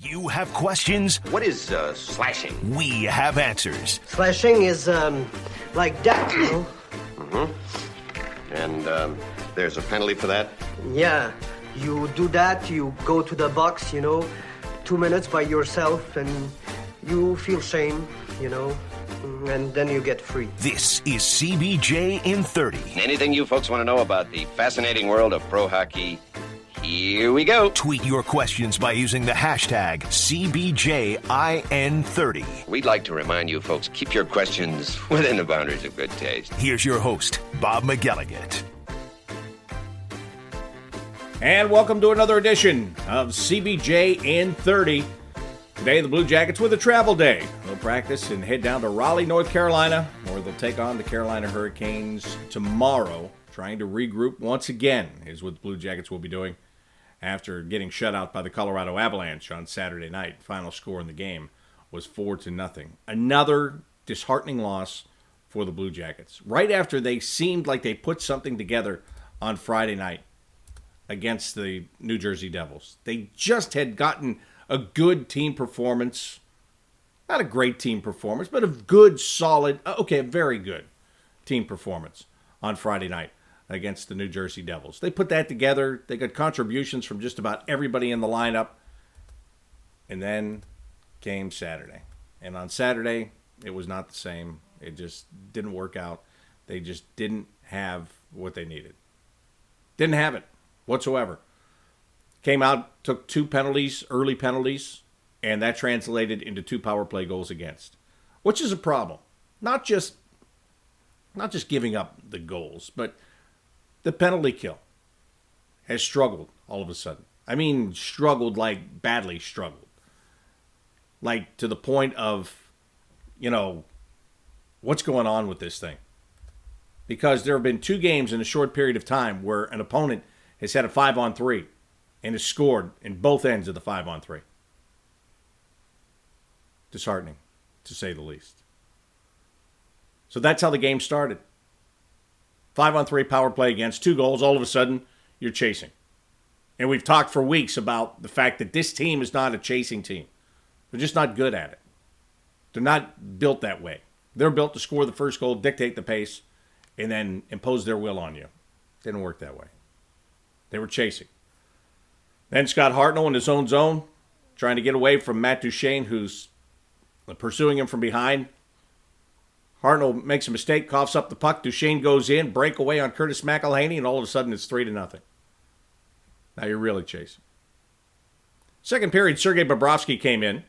You have questions, What is slashing? we have answers. Slashing is, like that, you know? Mm-hmm. And there's a penalty for that? Yeah, you do that, you go to the box, you know, 2 minutes by yourself, and you feel shame, you know, and then you get free. This is CBJ in 30. Anything you folks want to know about the fascinating world of pro hockey, here we go. Tweet your questions by using the hashtag CBJIN30. We'd like to remind you folks, keep your questions within the boundaries of good taste. Here's your host, Bob McGilligan. And welcome to another edition of CBJ in 30. Today, the Blue Jackets with a travel day. They'll practice and head down to Raleigh, North Carolina, where they'll take on the Carolina Hurricanes tomorrow. Trying to regroup once again is what the Blue Jackets will be doing after getting shut out by the Colorado Avalanche on Saturday night. Final score in the game was 4-0. Another disheartening loss for the Blue Jackets. Right after they seemed like they put something together on Friday night against the New Jersey Devils. They just had gotten a good team performance. Not a great team performance, but a good, solid, a very good team performance on Friday night against the New Jersey Devils. They put that together. They got contributions from just about everybody in the lineup. And then came Saturday. And on Saturday, it was not the same. It just didn't work out. They just didn't have what they needed. Didn't have it whatsoever. Came out, took 2 penalties, early penalties, and that translated into 2 power play goals against, which is a problem. Not just giving up the goals, but the penalty kill has struggled all of a sudden. I mean, struggled like badly struggled. Like to the point of, what's going on with this thing? Because there have been 2 games in a short period of time where an opponent has had a 5-on-3 and has scored in both ends of the 5-on-3. Disheartening, to say the least. So that's how the game started. 5-on-3 power play against 2 goals. All of a sudden, you're chasing. And we've talked for weeks about the fact that this team is not a chasing team. They're just not good at it. They're not built that way. They're built to score the first goal, dictate the pace, and then impose their will on you. Didn't work that way. They were chasing. Then Scott Hartnell in his own zone, trying to get away from Matt Duchene, who's pursuing him from behind. Hartnell makes a mistake, coughs up the puck. Duchene goes in, breakaway on Curtis McElhaney, and all of a sudden it's 3-0. Now you're really chasing. Second period, Sergei Bobrovsky came in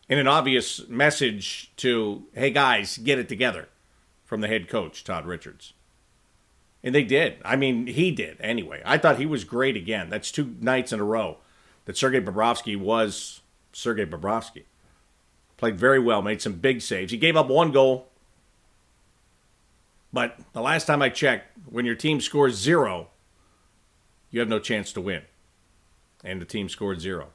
an obvious message to, hey guys, get it together, from the head coach, Todd Richards. And they did. I mean, he did anyway. I thought he was great again. That's 2 nights in a row that Sergei Bobrovsky was Sergei Bobrovsky. Played very well, made some big saves. He gave up 1 goal. But the last time I checked, when your team scores 0, you have no chance to win. And the team scored 0.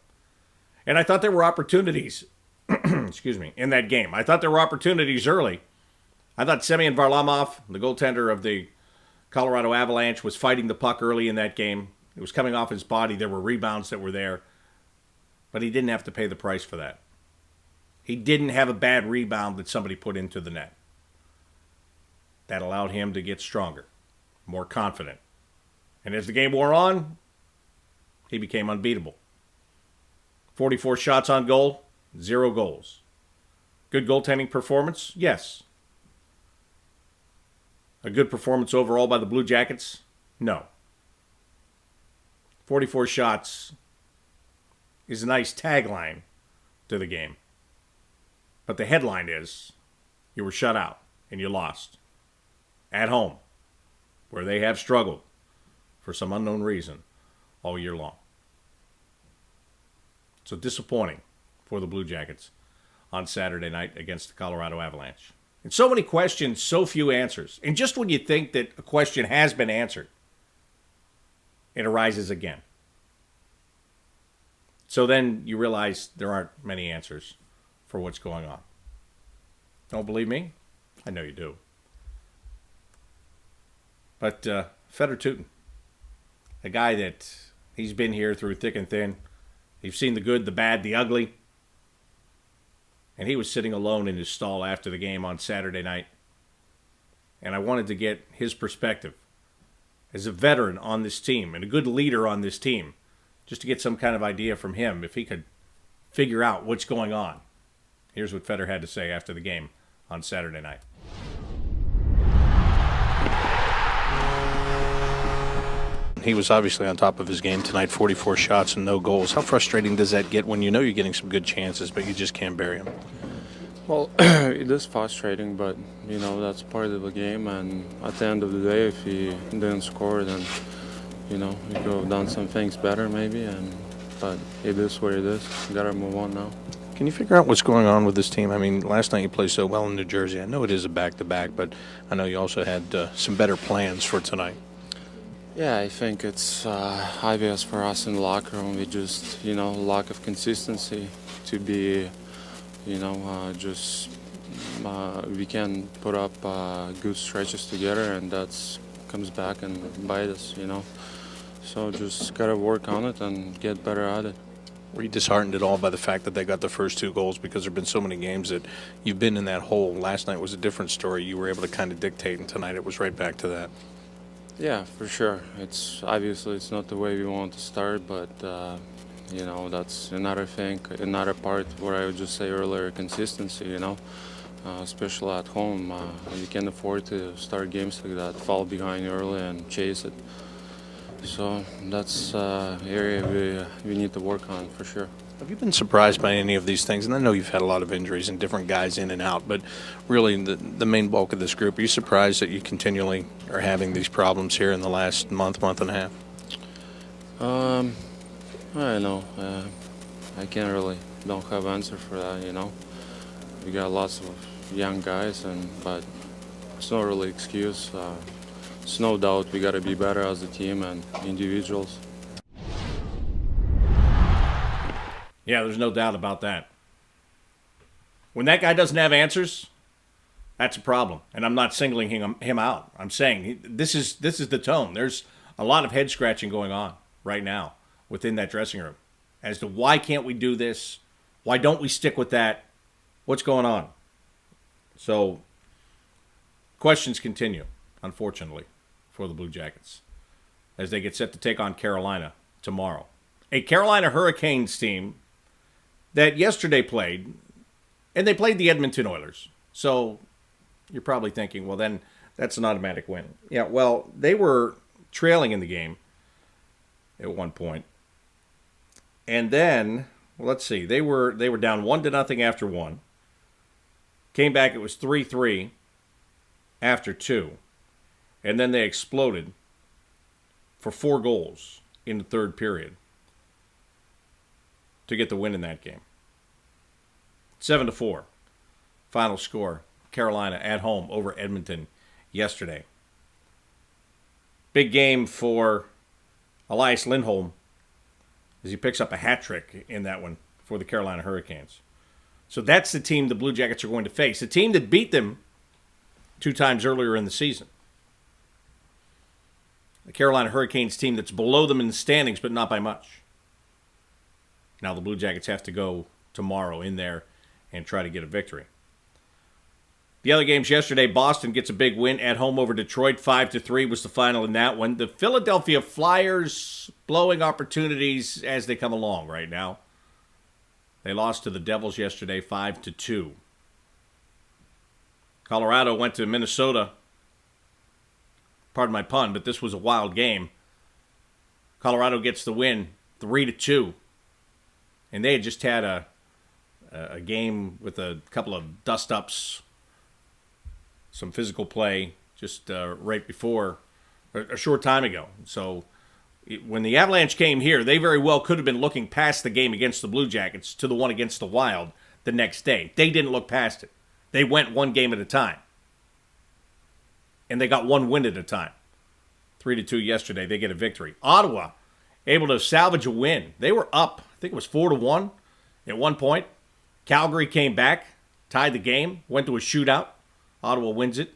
And I thought there were opportunities, in that game. I thought there were opportunities early. I thought Semyon Varlamov, the goaltender of the Colorado Avalanche, was fighting the puck early in that game. It was coming off his body. There were rebounds that were there. But he didn't have to pay the price for that. He didn't have a bad rebound that somebody put into the net. That allowed him to get stronger, more confident. And as the game wore on, he became unbeatable. 44 shots on goal, 0 goals. Good goaltending performance? Yes. A good performance overall by the Blue Jackets? No. 44 shots is a nice tagline to the game. But the headline is, you were shut out and you lost. At home, where they have struggled for some unknown reason all year long. So disappointing for the Blue Jackets on Saturday night against the Colorado Avalanche. And so many questions, so few answers. And just when you think that a question has been answered, it arises again. So then you realize there aren't many answers for what's going on. Don't believe me? I know you do. But Feder Tutin, a guy that he's been here through thick and thin. You've seen the good, the bad, the ugly. And he was sitting alone in his stall after the game on Saturday night. And I wanted to get his perspective as a veteran on this team and a good leader on this team, just to get some kind of idea from him if he could figure out what's going on. Here's what Federer had to say after the game on Saturday night. He was obviously on top of his game tonight, 44 shots and no goals. How frustrating does that get when you know you're getting some good chances, but you just can't bury them? Well, it is frustrating, but, that's part of the game. And at the end of the day, if he didn't score, then, he could have done some things better maybe. But it is what it is. You got to move on now. Can you figure out what's going on with this team? I mean, last night you played so well in New Jersey. I know it is a back-to-back, but I know you also had some better plans for tonight. Yeah, I think it's obvious for us in the locker room. We just, lack of consistency to be, we can put up good stretches together, and that comes back and bite us, So just got to work on it and get better at it. Were you disheartened at all by the fact that they got the first 2 goals? Because there have been so many games that you've been in that hole. Last night was a different story. You were able to kind of dictate, and tonight it was right back to that. Yeah, for sure. It's not the way we want to start, but that's another thing, another part where I would just say earlier, consistency. Especially at home, you can't afford to start games like that, fall behind early and chase it. So that's area we need to work on for sure. Have you been surprised by any of these things? And I know you've had a lot of injuries and different guys in and out, but really the main bulk of this group, are you surprised that you continually are having these problems here in the last month and a half? I don't know. I don't have an answer for that, We got lots of young guys, but it's not really an excuse. It's no doubt we got to be better as a team and individuals. Yeah, there's no doubt about that. When that guy doesn't have answers, that's a problem. And I'm not singling him out. I'm saying this is the tone. There's a lot of head scratching going on right now within that dressing room as to why can't we do this? Why don't we stick with that? What's going on? So questions continue, unfortunately, for the Blue Jackets as they get set to take on Carolina tomorrow. A Carolina Hurricanes team that yesterday played, and they played the Edmonton Oilers. So you're probably thinking, well, then that's an automatic win. Yeah, well, they were trailing in the game at one point. And then, let's see, they were down 1-0 after 1. Came back, it was 3-3 after 2. And then they exploded for 4 goals in the third period to get the win in that game. 7-4. Final score. Carolina at home over Edmonton yesterday. Big game for Elias Lindholm as he picks up a hat trick in that one for the Carolina Hurricanes. So that's the team the Blue Jackets are going to face. The team that beat them 2 times earlier in the season. The Carolina Hurricanes team that's below them in the standings, but not by much. Now the Blue Jackets have to go tomorrow in there and try to get a victory. The other games yesterday, Boston gets a big win at home over Detroit. 5-3 was the final in that one. The Philadelphia Flyers blowing opportunities as they come along right now. They lost to the Devils yesterday 5-2. Colorado went to Minnesota. Pardon my pun, but this was a wild game. Colorado gets the win 3-2. And they had just had a game with a couple of dust-ups, some physical play just right before, a short time ago. So when the Avalanche came here, they very well could have been looking past the game against the Blue Jackets to the one against the Wild the next day. They didn't look past it. They went one game at a time. And they got one win at a time. 3-2 yesterday. They get a victory. Ottawa able to salvage a win. They were up, I think it was 4-1 at one point. Calgary came back, tied the game, went to a shootout. Ottawa wins it.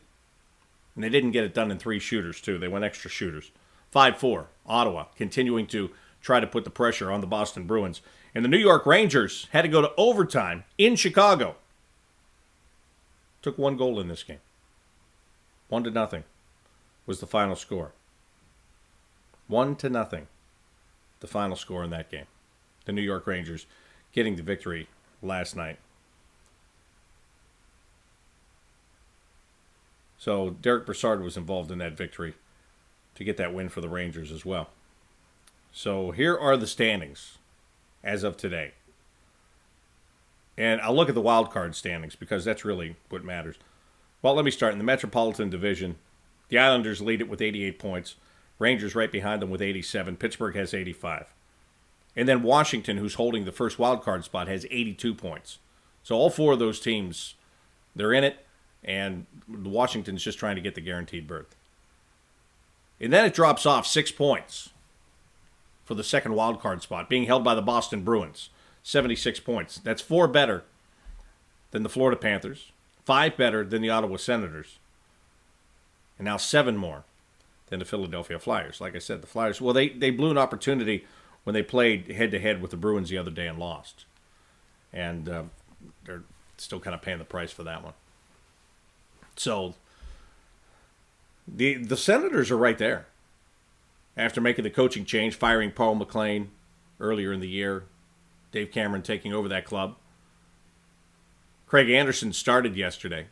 And they didn't get it done in 3 shooters, too. They went extra shooters. 5-4. Ottawa continuing to try to put the pressure on the Boston Bruins And the New York Rangers had to go to overtime in Chicago. Took 1 goal in this game. 1-0 was the final score. 1-0, the final score in that game. The New York Rangers getting the victory last night. So Derek Brassard was involved in that victory to get that win for the Rangers as well. So here are the standings as of today. And I'll look at the wild card standings because that's really what matters. Well, let me start in the Metropolitan Division. The Islanders lead it with 88 points. Rangers right behind them with 87. Pittsburgh has 85. And then Washington, who's holding the first wild card spot, has 82 points. So all 4 of those teams, they're in it, and Washington's just trying to get the guaranteed berth. And then it drops off 6 points for the second wild card spot, being held by the Boston Bruins. 76 points. That's 4 better than the Florida Panthers, 5 better than the Ottawa Senators, and now 7 more than the Philadelphia Flyers. Like I said, the Flyers, well, they blew an opportunity when they played head-to-head with the Bruins the other day and lost. And they're still kind of paying the price for that one. So the Senators are right there. After making the coaching change, firing Paul McLean earlier in the year, Dave Cameron taking over that club. Craig Anderson started yesterday.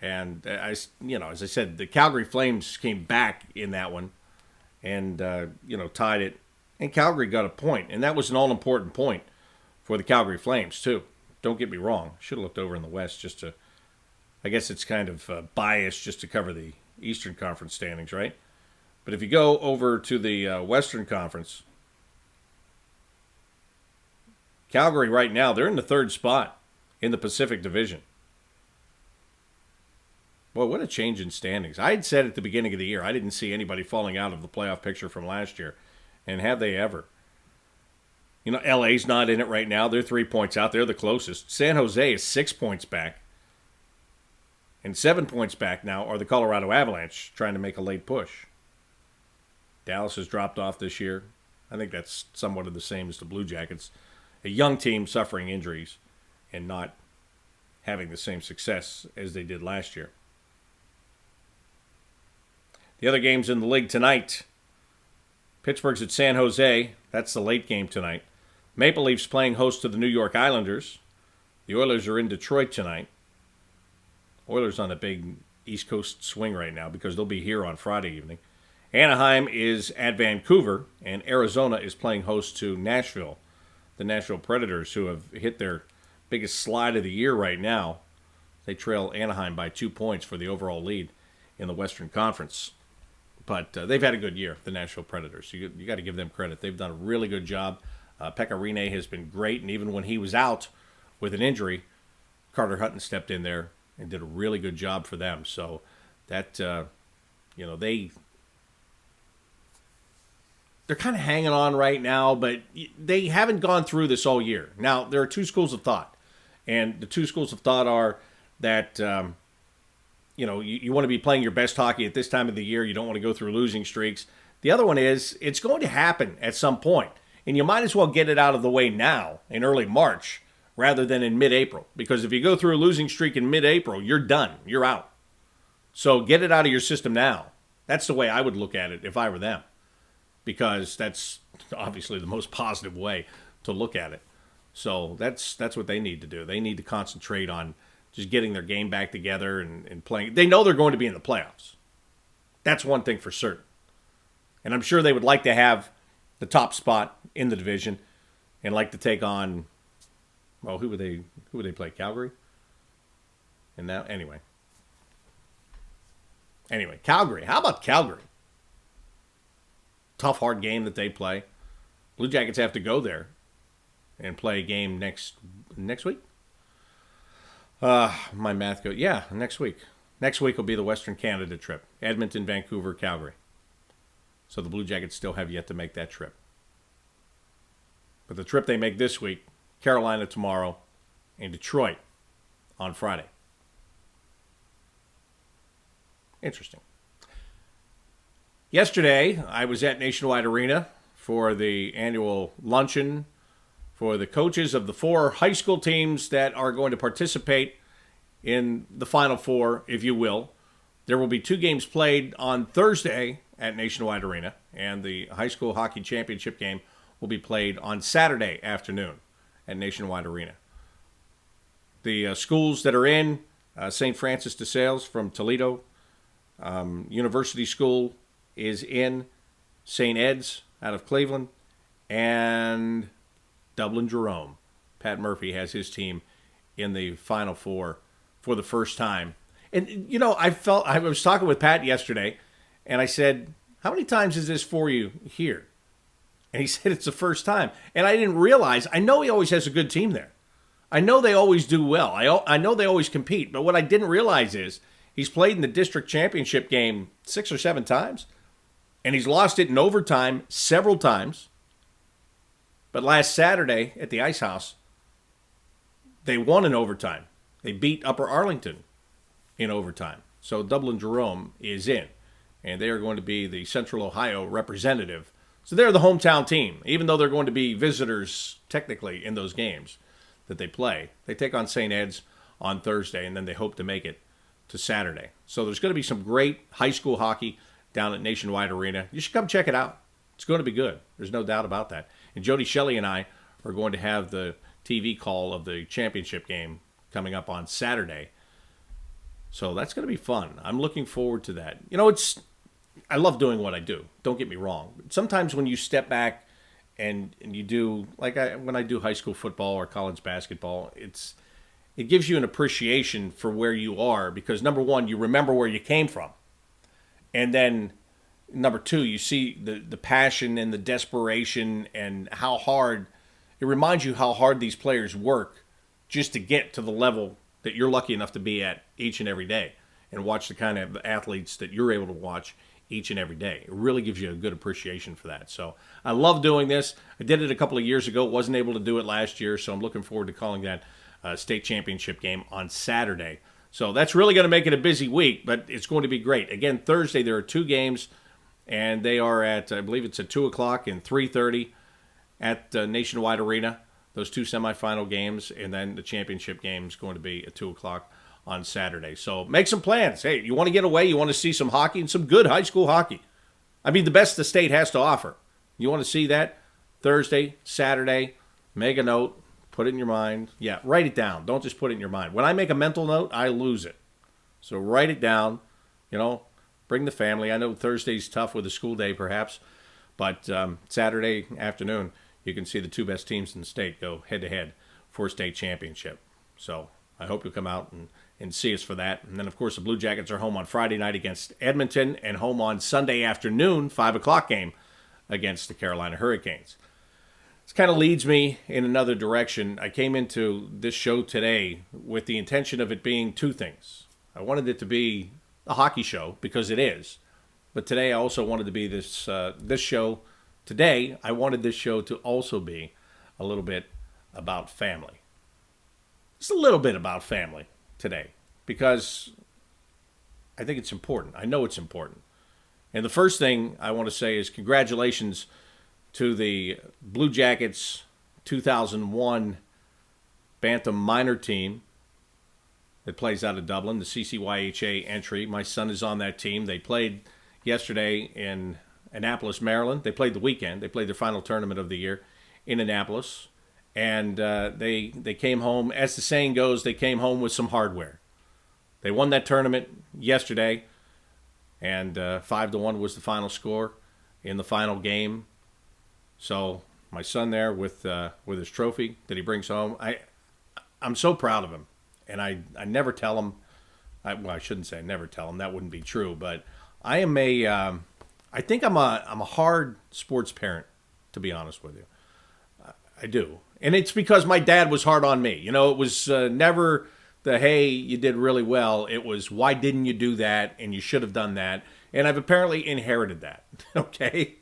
And, as I said, the Calgary Flames came back in that one and, tied it. And Calgary got a point. And that was an all-important point for the Calgary Flames, too. Don't get me wrong. Should have looked over in the West just to, I guess it's kind of biased just to cover the Eastern Conference standings, right? But if you go over to the Western Conference, Calgary right now, they're in the 3rd spot in the Pacific Division. Boy, what a change in standings. I had said at the beginning of the year, I didn't see anybody falling out of the playoff picture from last year. And have they ever? LA's not in it right now. They're 3 points out. They're the closest. San Jose is 6 points back. And 7 points back now are the Colorado Avalanche trying to make a late push. Dallas has dropped off this year. I think that's somewhat of the same as the Blue Jackets. A young team suffering injuries and not having the same success as they did last year. The other games in the league tonight. Pittsburgh's at San Jose. That's the late game tonight. Maple Leafs playing host to the New York Islanders. The Oilers are in Detroit tonight. Oilers on a big East Coast swing right now because they'll be here on Friday evening. Anaheim is at Vancouver, and Arizona is playing host to Nashville. The Nashville Predators, who have hit their biggest slide of the year right now. They trail Anaheim by 2 points for the overall lead in the Western Conference. But they've had a good year, the Nashville Predators. You got to give them credit. They've done a really good job. Pekka Rinne has been great, and even when he was out with an injury, Carter Hutton stepped in there and did a really good job for them. So that, they're kind of hanging on right now, but they haven't gone through this all year. Now, there are 2 schools of thought, and the 2 schools of thought are that, you want to be playing your best hockey at this time of the year. You don't want to go through losing streaks. The other one is it's going to happen at some point, and you might as well get it out of the way now in early March rather than in mid-April, because if you go through a losing streak in mid-April, you're done. You're out. So get it out of your system now. That's the way I would look at it if I were them, because that's obviously the most positive way to look at it. So that's what they need to do. They need to concentrate on just getting their game back together and playing. They know they're going to be in the playoffs. That's one thing for certain. And I'm sure they would like to have the top spot in the division and like to take on, well, who would they play? Calgary? And now, anyway, Calgary. How about Calgary? Tough, hard game that they play. Blue Jackets have to go there and play a game next week. My math goes, yeah, next week. Next week will be the Western Canada trip. Edmonton, Vancouver, Calgary. So the Blue Jackets still have yet to make that trip. But the trip they make this week, Carolina tomorrow, and Detroit on Friday. Interesting. Yesterday, I was at Nationwide Arena for the annual luncheon for the coaches of the 4 high school teams that are going to participate in the Final Four, if you will. There will be 2 games played on Thursday at Nationwide Arena, and the high school hockey championship game will be played on Saturday afternoon at Nationwide Arena. The schools that are in, St. Francis de Sales from Toledo, University School is in, St. Ed's out of Cleveland, and Dublin Jerome. Pat Murphy has his team in the Final Four for the first time. And, you know, I was talking with Pat yesterday, and I said, how many times is this for you here? And he said it's the first time. And I didn't realize, I know he always has a good team there. I know they always do well. I know they always compete. But what I didn't realize is he's played in the district championship game 6 or 7 times. And he's lost it in overtime several times. But last Saturday at the Ice House, they won in overtime. They beat Upper Arlington in overtime. So Dublin Jerome is in. And they are going to be the Central Ohio representative. So they're the hometown team. Even though they're going to be visitors technically in those games that they play. They take on St. Ed's on Thursday, and then they hope to make it to Saturday. So there's going to be some great high school hockey down at Nationwide Arena. You should come check it out. It's going to be good. There's no doubt about that. And Jody Shelley and I are going to have the TV call of the championship game coming up on Saturday. So that's going to be fun. I'm looking forward to that. You know, I love doing what I do. Don't get me wrong. Sometimes when you step back and you do, like when I do high school football or college basketball, it gives you an appreciation for where you are because, number one, you remember where you came from. And then, number two, you see the passion and the desperation and how hard, it reminds you how hard these players work just to get to the level that you're lucky enough to be at each and every day and watch the kind of athletes that you're able to watch each and every day. It really gives you a good appreciation for that. So I love doing this. I did it a couple of years ago. Wasn't able to do it last year, so I'm looking forward to calling that state championship game on Saturday. So that's really going to make it a busy week, but it's going to be great. Again, Thursday there are 2 games, and they are at, I believe it's at 2 o'clock and 3:30 at Nationwide Arena. Those 2 semifinal games, and then the championship game is going to be at 2 o'clock on Saturday. So make some plans. Hey, you want to get away, you want to see some hockey and some good high school hockey. I mean, the best the state has to offer. You want to see that? Thursday, Saturday, make a note, put it in your mind. Yeah, write it down. Don't just put it in your mind. When I make a mental note, I lose it. So write it down, bring the family. I know Thursday's tough with a school day perhaps, but Saturday afternoon, you can see the 2 best teams in the state go head-to-head for state championship. So I hope you'll come out and see us for that. And then, of course, the Blue Jackets are home on Friday night against Edmonton and home on Sunday afternoon, 5 o'clock game against the Carolina Hurricanes. This kind of leads me in another direction. I came into this show today with the intention of it being 2 things. I wanted it to be a hockey show because it is. But today I also wanted to be this show. Today I wanted this show to also be a little bit about family. Just a little bit about family today because I think it's important. I know it's important. And the first thing I want to say is congratulations to the Blue Jackets 2001 Bantam minor team that plays out of Dublin, the CCYHA entry. My son is on that team. They played yesterday in Annapolis, Maryland. They played the weekend. They played their final tournament of the year in Annapolis. And they came home, as the saying goes, they came home with some hardware. They won that tournament yesterday, and 5-1 was the final score in the final game. So my son there with his trophy that he brings home, I'm so proud of him. And I never tell him, I shouldn't say I never tell him, that wouldn't be true, but I am I think I'm a hard sports parent, to be honest with you. I do. And it's because my dad was hard on me. It was never the, hey, you did really well. It was, why didn't you do that? And you should have done that. And I've apparently inherited that. Okay.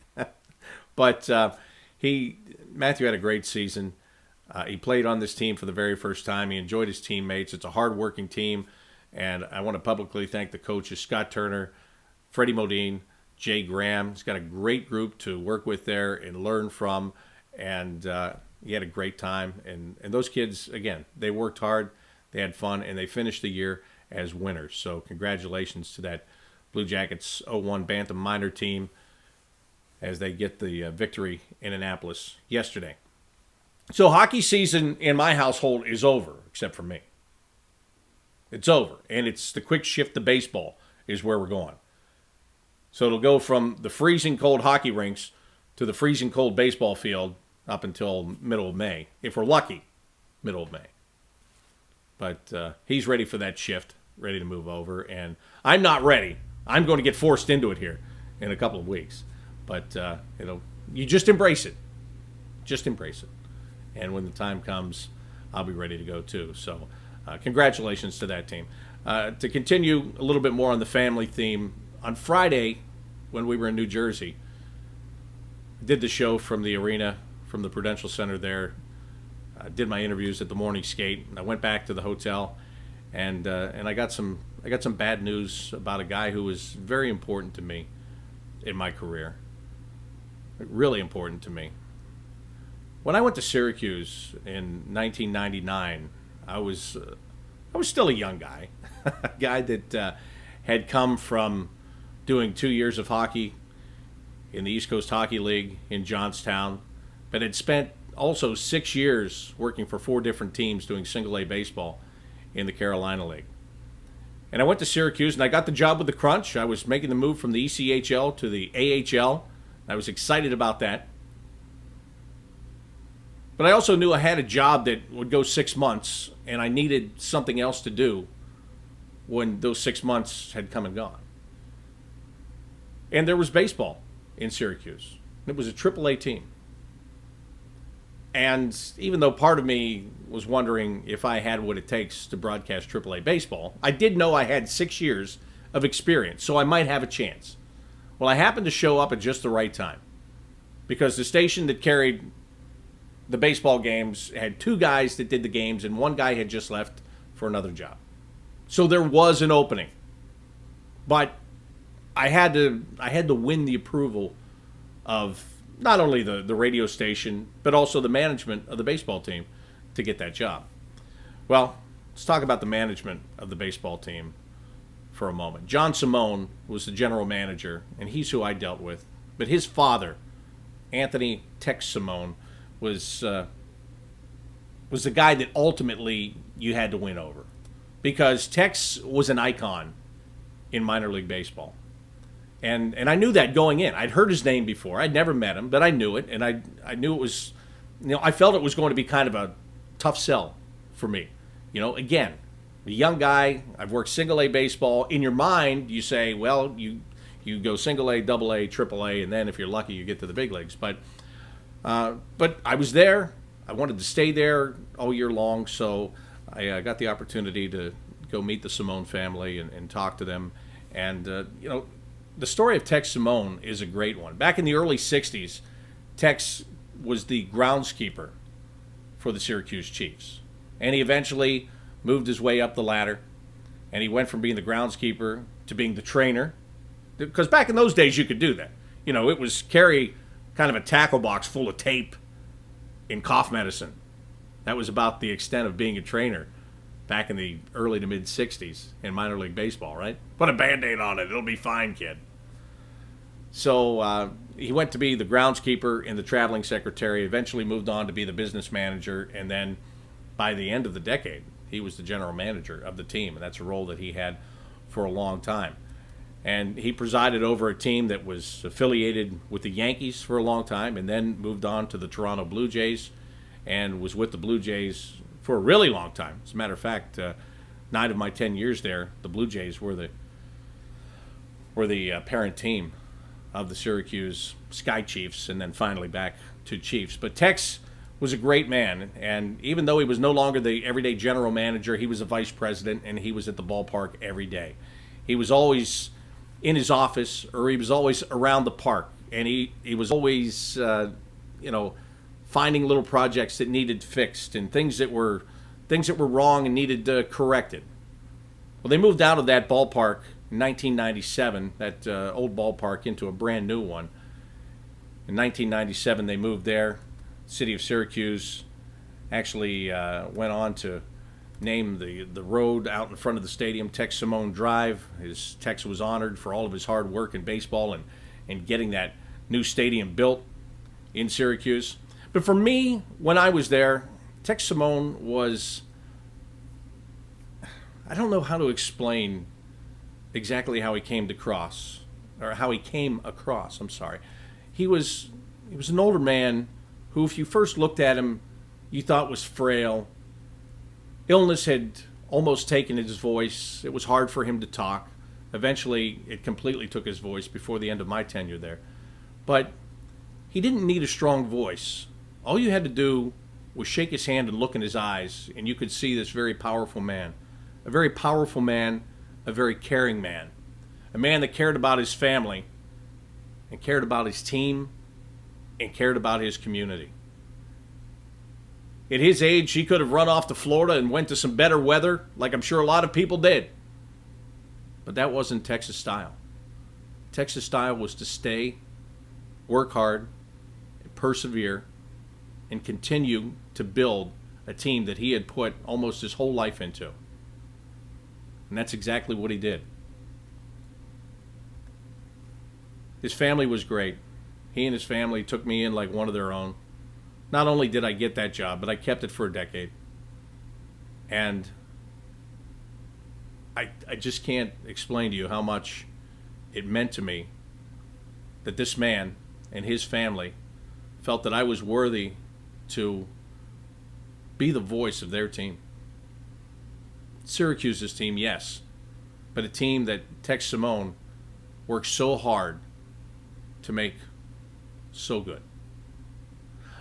But Matthew had a great season. He played on this team for the very first time. He enjoyed his teammates. It's a hard-working team. And I want to publicly thank the coaches, Scott Turner, Freddie Modine, Jay Graham. He's got a great group to work with there and learn from, and he had a great time. And those kids, again, they worked hard, they had fun, and they finished the year as winners. So congratulations to that Blue Jackets 01 Bantam minor team as they get the victory in Annapolis yesterday. So hockey season in my household is over, except for me. It's over, and it's the quick shift to baseball is where we're going. So it'll go from the freezing cold hockey rinks to the freezing cold baseball field up until middle of May, if we're lucky, middle of May. But he's ready for that shift, ready to move over, and I'm not ready. I'm going to get forced into it here in a couple of weeks. But you just embrace it. Just embrace it. And when the time comes, I'll be ready to go too. So congratulations to that team. To continue a little bit more on the family theme, on Friday when we were in New Jersey, I did the show from the arena, from the Prudential Center there. I did my interviews at the morning skate. I went back to the hotel, and I got some bad news about a guy who was very important to me in my career. Really important to me. When I went to Syracuse in 1999, I was still a young guy, a guy that had come from doing 2 years of hockey in the East Coast Hockey League in Johnstown, but had spent also 6 years working for 4 different teams doing single-A baseball in the Carolina League. And I went to Syracuse, and I got the job with the Crunch. I was making the move from the ECHL to the AHL. I was excited about that. But I also knew I had a job that would go 6 months, and I needed something else to do when those 6 months had come and gone. And there was baseball in Syracuse. It was a AAA team. And even though part of me was wondering if I had what it takes to broadcast AAA baseball, I did know I had 6 years of experience, so I might have a chance. Well, I happened to show up at just the right time because the station that carried the baseball games had 2 guys that did the games, and 1 guy had just left for another job. So there was an opening. But I had to win the approval of not only the radio station, but also the management of the baseball team to get that job. Well, let's talk about the management of the baseball team for a moment. John Simone was the general manager, and he's who I dealt with. But his father, Anthony Tex Simone, was the guy that ultimately you had to win over. Because Tex was an icon in minor league baseball. And I knew that going in. I'd heard his name before. I'd never met him, but I knew it. And I knew it was, I felt it was going to be kind of a tough sell for me. Again, a young guy, I've worked single-A baseball. In your mind, you say, well, you go single-A, double-A, triple-A, and then if you're lucky, you get to the big leagues. But I was there. I wanted to stay there all year long, so I got the opportunity to go meet the Simone family and talk to them. And, the story of Tex Simone is a great one. Back in the early 60s, Tex was the groundskeeper for the Syracuse Chiefs. And he eventually moved his way up the ladder, and he went from being the groundskeeper to being the trainer. Because back in those days, you could do that. It was carry kind of a tackle box full of tape in cough medicine. That was about the extent of being a trainer back in the early to mid-'60s in minor league baseball, right? Put a Band-Aid on it. It'll be fine, kid. So he went to be the groundskeeper and the traveling secretary, eventually moved on to be the business manager, and then by the end of the decade, he was the general manager of the team, and that's a role that he had for a long time. And he presided over a team that was affiliated with the Yankees for a long time and then moved on to the Toronto Blue Jays and was with the Blue Jays for a really long time. As a matter of fact, 9 of my 10 years there, the Blue Jays were the parent team of the Syracuse Sky Chiefs, and then finally back to Chiefs. But Tex was a great man, and even though he was no longer the everyday general manager, he was a vice president, and he was at the ballpark every day. He was always in his office, or he was always around the park, and he was always, finding little projects that needed fixed and things that were wrong and needed corrected. Well, they moved out of that ballpark in 1997, that old ballpark into a brand new one. In 1997, they moved there. City of Syracuse actually went on to name the road out in front of the stadium Tex Simone Drive. Tex was honored for all of his hard work in baseball and getting that new stadium built in Syracuse. But for me, when I was there, Tex Simone was, I don't know how to explain exactly how he came across. I'm sorry. He was an older man who, if you first looked at him, you thought was frail. Illness had almost taken his voice. It was hard for him to talk. Eventually, it completely took his voice before the end of my tenure there. But he didn't need a strong voice. All you had to do was shake his hand and look in his eyes, and you could see this very powerful man. A very powerful man, a very caring man. A man that cared about his family, and cared about his team, and cared about his community. At his age, he could have run off to Florida and went to some better weather, like I'm sure a lot of people did. But that wasn't Texas style. Texas style was to stay, work hard, and persevere, and continue to build a team that he had put almost his whole life into. And that's exactly what he did. His family was great. He and his family took me in like one of their own. Not only did I get that job, but I kept it for a decade. And I just can't explain to you how much it meant to me that this man and his family felt that I was worthy to be the voice of their team. Syracuse's team, yes, but a team that Tex Simone worked so hard to make so good.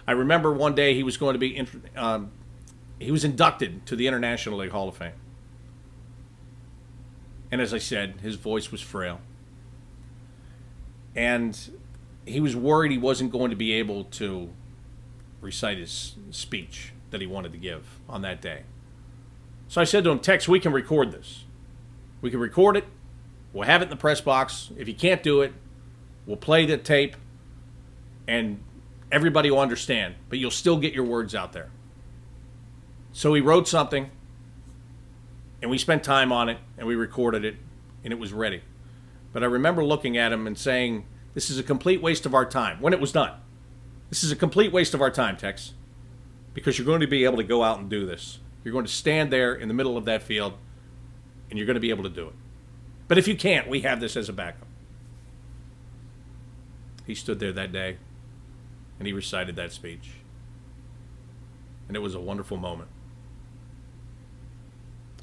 I remember one day he was going to be he was inducted to the International League Hall of Fame. And as I said, his voice was frail. And he was worried he wasn't going to be able to recite his speech that he wanted to give on that day. So I said to him, Tex, we can record this. We can record it. We'll have it in the press box. If you can't do it, we'll play the tape and everybody will understand, but you'll still get your words out there. So he wrote something, and we spent time on it, and we recorded it, and it was ready. But I remember looking at him and saying, this is a complete waste of our time, when it was done. This is a complete waste of our time, Tex, because you're going to be able to go out and do this. You're going to stand there in the middle of that field, and you're going to be able to do it. But if you can't, we have this as a backup. He stood there that day, and he recited that speech. And it was a wonderful moment.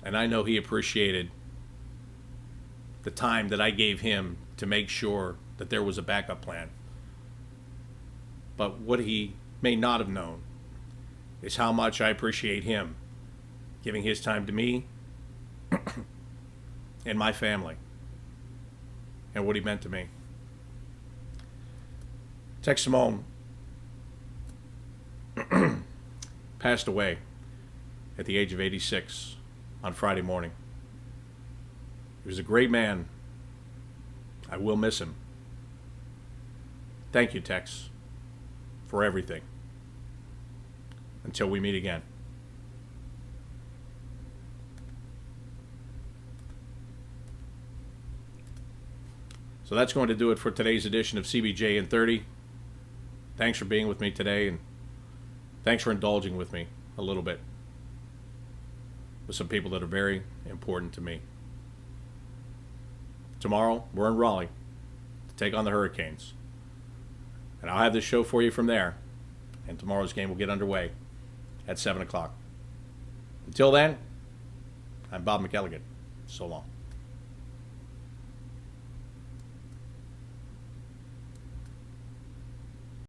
And I know he appreciated the time that I gave him to make sure that there was a backup plan. But what he may not have known is how much I appreciate him giving his time to me and my family and what he meant to me. Tex Simone passed away at the age of 86 on Friday morning. He was a great man. I will miss him. Thank you, Tex, for everything. Until we meet again. So that's going to do it for today's edition of CBJ in 30. Thanks for being with me today, and thanks for indulging with me a little bit with some people that are very important to me. Tomorrow, we're in Raleigh to take on the Hurricanes. And I'll have this show for you from there. And tomorrow's game will get underway at 7 o'clock. Until then, I'm Bob McElligott. So long.